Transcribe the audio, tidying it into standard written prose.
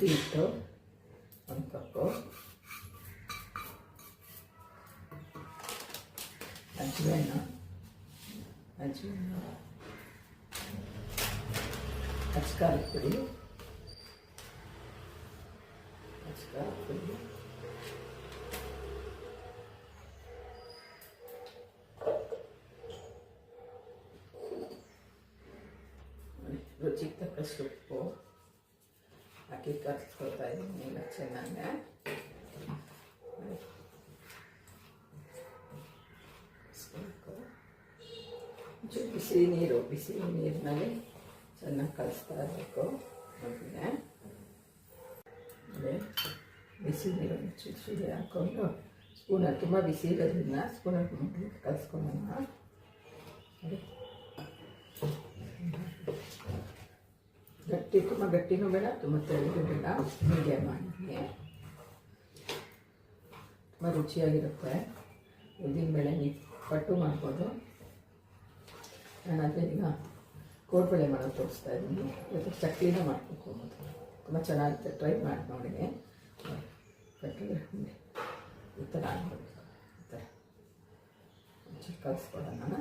ಶುಂಠಿ ಹಿಟ್ಟು 1 ಕಪ್ಪು, ಅಜ್ವಾಯಿನ ಅಚ್ಕಾರದ ಪುಡಿ, ರುಚಿಗೆ ತಕ್ಕಷ್ಟು ಉಪ್ಪು ಹಾಕಿ ಕಲಿಸ್ಕೊಳ್ತಾ ಇದ್ದೀನಿ ಈಗ ಚೆನ್ನಾಗಿ. ಬಿಸಿ ನೀರಿನಲ್ಲಿ ಚೆನ್ನಾಗಿ ಕಲಿಸ್ತಾ ಇರಬೇಕು. ಮೊದಲೇ ಬಿಸಿ ನೀರು ಚುಡಿ ಹಾಕ್ಕೊಂಡು ಸ್ಪೂನಲ್ಲಿ ತುಂಬ ಬಿಸಿ ಇರೋದ್ರಿಂದ ಸ್ಪೂನಲ್ಲಿ ಮೊದಲು ಕಲಿಸ್ಕೊಳ್ಳೋಣ. ತುಂಬ ಗಟ್ಟಿನೂ ಬೇಡ, ತುಂಬ ತೆಳ್ಳಗೂ ಬೇಡ, ಮೀಡಿಯಮ್ ಆಗಿ ತುಂಬ ರುಚಿಯಾಗಿರುತ್ತೆ. ಉದ್ದಿನಬೇಳೆ ನೀವು ಪಟ್ಟು ಮಾಡ್ಬೋದು. ನಾನು ಅದೇ ಈಗ ಕೋಡ್ಬಳೆ ಮಾಡೋದು ತೋರಿಸ್ತಾ ಇದ್ದೀನಿ. ಇವತ್ತು ಚಕ್ಲಿನ ಮಾಡ್ಕೋಬೋದು, ತುಂಬ ಚೆನ್ನಾಗಿರುತ್ತೆ. ಟ್ರೈ ಮಾಡಿ ನೋಡಿ. ಕಟ್ಟಿಗೆ ಈ ಥರ ಆಗಬೇಕು. ಈ ಥರ ಕಲಿಸ್ಕೊಡೋಣ.